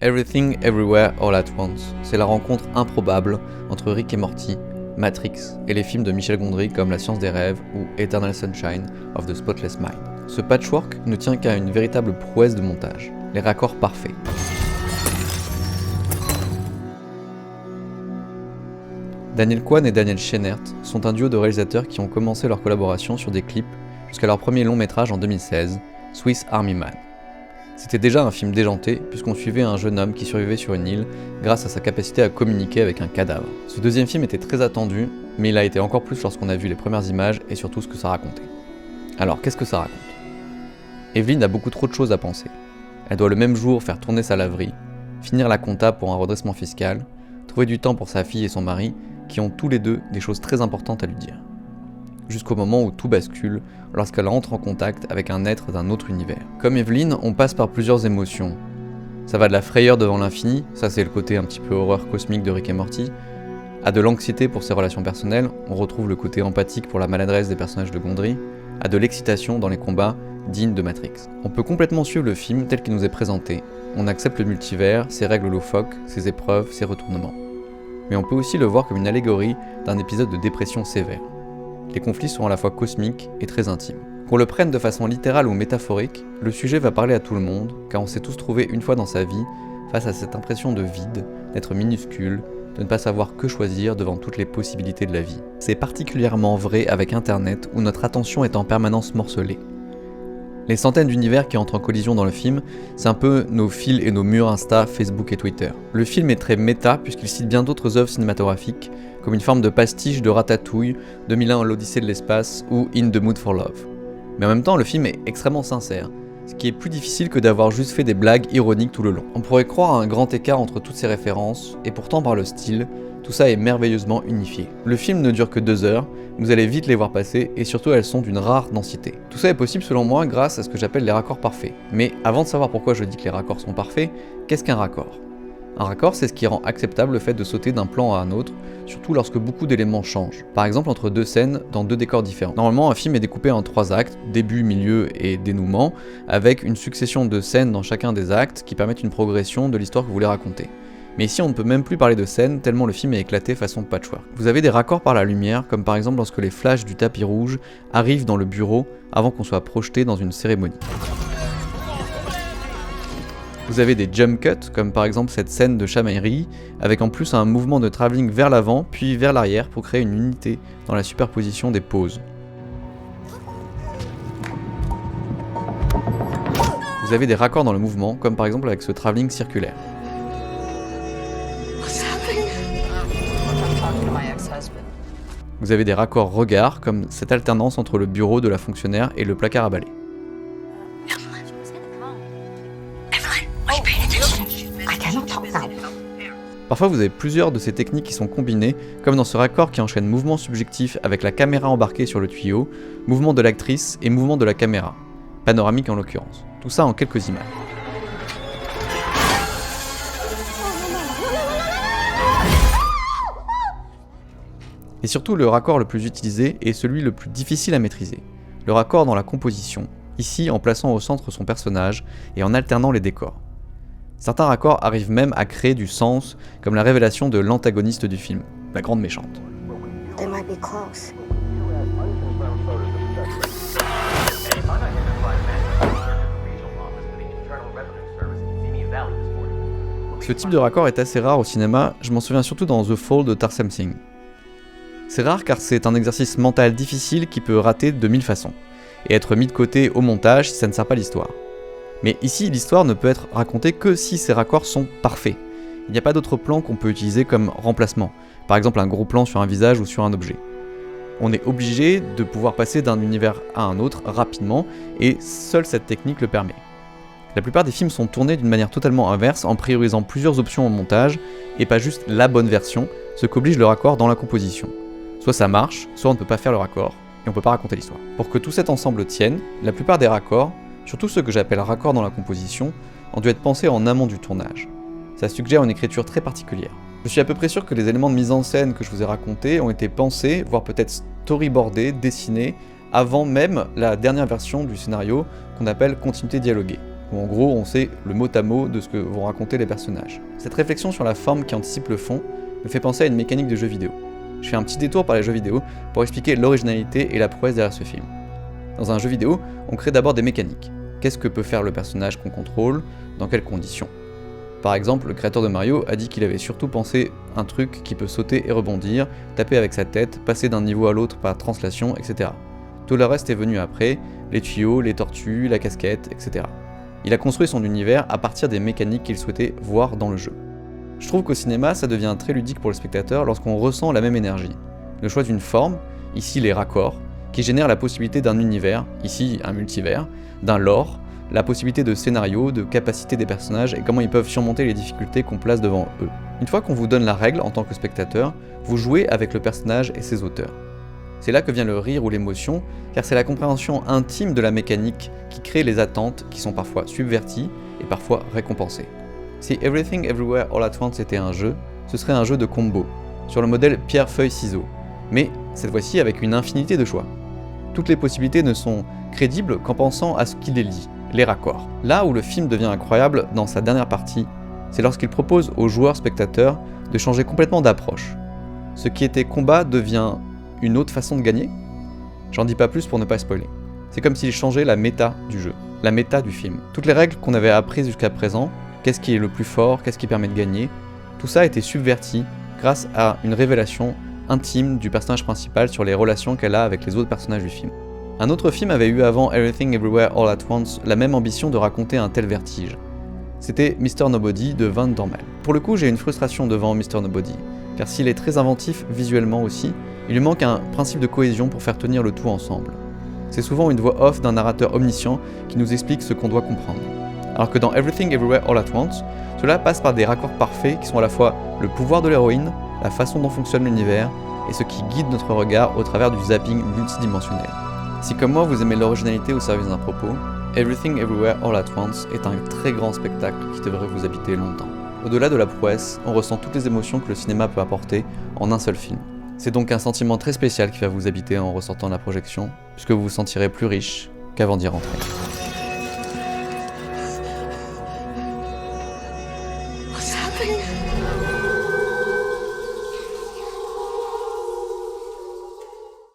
Everything Everywhere All at Once, c'est la rencontre improbable entre Rick et Morty, Matrix et les films de Michel Gondry comme La Science des rêves ou Eternal Sunshine of the Spotless Mind. Ce patchwork ne tient qu'à une véritable prouesse de montage, les raccords parfaits. Daniel Kwan et Daniel Scheinert sont un duo de réalisateurs qui ont commencé leur collaboration sur des clips jusqu'à leur premier long métrage en 2016, Swiss Army Man. C'était déjà un film déjanté puisqu'on suivait un jeune homme qui survivait sur une île grâce à sa capacité à communiquer avec un cadavre. Ce deuxième film était très attendu, mais il a été encore plus lorsqu'on a vu les premières images et surtout ce que ça racontait. Alors qu'est-ce que ça raconte ? Evelyn a beaucoup trop de choses à penser. Elle doit le même jour faire tourner sa laverie, finir la compta pour un redressement fiscal, trouver du temps pour sa fille et son mari, qui ont tous les deux des choses très importantes à lui dire. Jusqu'au moment où tout bascule, lorsqu'elle entre en contact avec un être d'un autre univers. Comme Evelyn, on passe par plusieurs émotions. Ça va de la frayeur devant l'infini, ça c'est le côté un petit peu horreur cosmique de Rick et Morty, à de l'anxiété pour ses relations personnelles, on retrouve le côté empathique pour la maladresse des personnages de Gondry, à de l'excitation dans les combats dignes de Matrix. On peut complètement suivre le film tel qu'il nous est présenté, on accepte le multivers, ses règles loufoques, ses épreuves, ses retournements. Mais on peut aussi le voir comme une allégorie d'un épisode de dépression sévère. Les conflits sont à la fois cosmiques et très intimes. Qu'on le prenne de façon littérale ou métaphorique, le sujet va parler à tout le monde, car on s'est tous trouvés une fois dans sa vie face à cette impression de vide, d'être minuscule, de ne pas savoir que choisir devant toutes les possibilités de la vie. C'est particulièrement vrai avec Internet où notre attention est en permanence morcelée. Les centaines d'univers qui entrent en collision dans le film, c'est un peu nos fils et nos murs Insta, Facebook et Twitter. Le film est très méta puisqu'il cite bien d'autres œuvres cinématographiques, comme une forme de pastiche de Ratatouille, 2001 l'Odyssée de l'espace ou In the Mood for Love. Mais en même temps, le film est extrêmement sincère, ce qui est plus difficile que d'avoir juste fait des blagues ironiques tout le long. On pourrait croire à un grand écart entre toutes ces références, et pourtant par le style, tout ça est merveilleusement unifié. Le film ne dure que 2 heures, vous allez vite les voir passer, et surtout elles sont d'une rare densité. Tout ça est possible selon moi grâce à ce que j'appelle les raccords parfaits. Mais avant de savoir pourquoi je dis que les raccords sont parfaits, qu'est-ce qu'un raccord ? Un raccord, c'est ce qui rend acceptable le fait de sauter d'un plan à un autre, surtout lorsque beaucoup d'éléments changent. Par exemple entre 2 scènes dans 2 décors différents. Normalement, un film est découpé en 3 actes, début, milieu et dénouement, avec une succession de scènes dans chacun des actes qui permettent une progression de l'histoire que vous voulez raconter. Mais ici on ne peut même plus parler de scène tellement le film est éclaté façon patchwork. Vous avez des raccords par la lumière, comme par exemple lorsque les flashs du tapis rouge arrivent dans le bureau avant qu'on soit projeté dans une cérémonie. Vous avez des jump cuts, comme par exemple cette scène de chamaillerie, avec en plus un mouvement de travelling vers l'avant puis vers l'arrière pour créer une unité dans la superposition des poses. Vous avez des raccords dans le mouvement, comme par exemple avec ce travelling circulaire. Vous avez des raccords regards, comme cette alternance entre le bureau de la fonctionnaire et le placard à balai. Parfois vous avez plusieurs de ces techniques qui sont combinées, comme dans ce raccord qui enchaîne mouvement subjectif avec la caméra embarquée sur le tuyau, mouvement de l'actrice et mouvement de la caméra, panoramique en l'occurrence. Tout ça en quelques images. Et surtout le raccord le plus utilisé est celui le plus difficile à maîtriser, le raccord dans la composition, ici en plaçant au centre son personnage et en alternant les décors. Certains raccords arrivent même à créer du sens, comme la révélation de l'antagoniste du film, la grande méchante. Ce type de raccord est assez rare au cinéma, je m'en souviens surtout dans The Fall de Tarsem Singh. C'est rare car c'est un exercice mental difficile qui peut rater de 1000 façons, et être mis de côté au montage si ça ne sert pas l'histoire. Mais ici, l'histoire ne peut être racontée que si ces raccords sont parfaits. Il n'y a pas d'autre plan qu'on peut utiliser comme remplacement, par exemple un gros plan sur un visage ou sur un objet. On est obligé de pouvoir passer d'un univers à un autre rapidement, et seule cette technique le permet. La plupart des films sont tournés d'une manière totalement inverse en priorisant plusieurs options au montage, et pas juste la bonne version, ce qu'oblige le raccord dans la composition. Soit ça marche, soit on ne peut pas faire le raccord, et on ne peut pas raconter l'histoire. Pour que tout cet ensemble tienne, la plupart des raccords, surtout ceux que j'appelle raccords dans la composition, ont dû être pensés en amont du tournage. Ça suggère une écriture très particulière. Je suis à peu près sûr que les éléments de mise en scène que je vous ai racontés ont été pensés, voire peut-être storyboardés, dessinés, avant même la dernière version du scénario qu'on appelle continuité dialoguée. où en gros on sait le mot à mot de ce que vont raconter les personnages. Cette réflexion sur la forme qui anticipe le fond me fait penser à une mécanique de jeu vidéo. Je fais un petit détour par les jeux vidéo pour expliquer l'originalité et la prouesse derrière ce film. Dans un jeu vidéo, on crée d'abord des mécaniques. Qu'est-ce que peut faire le personnage qu'on contrôle, dans quelles conditions? Par exemple, le créateur de Mario a dit qu'il avait surtout pensé un truc qui peut sauter et rebondir, taper avec sa tête, passer d'un niveau à l'autre par translation, etc. Tout le reste est venu après, les tuyaux, les tortues, la casquette, etc. Il a construit son univers à partir des mécaniques qu'il souhaitait voir dans le jeu. Je trouve qu'au cinéma, ça devient très ludique pour le spectateur lorsqu'on ressent la même énergie. Le choix d'une forme, ici les raccords, qui génère la possibilité d'un univers, ici un multivers, d'un lore, la possibilité de scénario, de capacité des personnages et comment ils peuvent surmonter les difficultés qu'on place devant eux. Une fois qu'on vous donne la règle en tant que spectateur, vous jouez avec le personnage et ses auteurs. C'est là que vient le rire ou l'émotion, car c'est la compréhension intime de la mécanique qui crée les attentes qui sont parfois subverties et parfois récompensées. Si Everything Everywhere All at Once était un jeu, ce serait un jeu de combo, sur le modèle pierre-feuille-ciseaux, mais cette fois-ci avec une infinité de choix. Toutes les possibilités ne sont crédibles qu'en pensant à ce qui les lie, les raccords. Là où le film devient incroyable dans sa dernière partie, c'est lorsqu'il propose aux joueurs-spectateurs de changer complètement d'approche. Ce qui était combat devient une autre façon de gagner? J'en dis pas plus pour ne pas spoiler. C'est comme s'il changeait la méta du jeu, la méta du film. Toutes les règles qu'on avait apprises jusqu'à présent, qu'est-ce qui est le plus fort, qu'est-ce qui permet de gagner, tout ça a été subverti grâce à une révélation intime du personnage principal sur les relations qu'elle a avec les autres personnages du film. Un autre film avait eu avant Everything Everywhere All at Once la même ambition de raconter un tel vertige. C'était Mr. Nobody de Van Dormel. Pour le coup, j'ai une frustration devant Mr. Nobody, car s'il est très inventif visuellement aussi, il lui manque un principe de cohésion pour faire tenir le tout ensemble. C'est souvent une voix off d'un narrateur omniscient qui nous explique ce qu'on doit comprendre. Alors que dans Everything Everywhere All at Once, cela passe par des raccords parfaits qui sont à la fois le pouvoir de l'héroïne, la façon dont fonctionne l'univers, et ce qui guide notre regard au travers du zapping multidimensionnel. Si comme moi vous aimez l'originalité au service d'un propos, Everything Everywhere All at Once est un très grand spectacle qui devrait vous habiter longtemps. Au-delà de la prouesse, on ressent toutes les émotions que le cinéma peut apporter en un seul film. C'est donc un sentiment très spécial qui va vous habiter en ressortant de la projection, puisque vous vous sentirez plus riche qu'avant d'y rentrer. What's happening?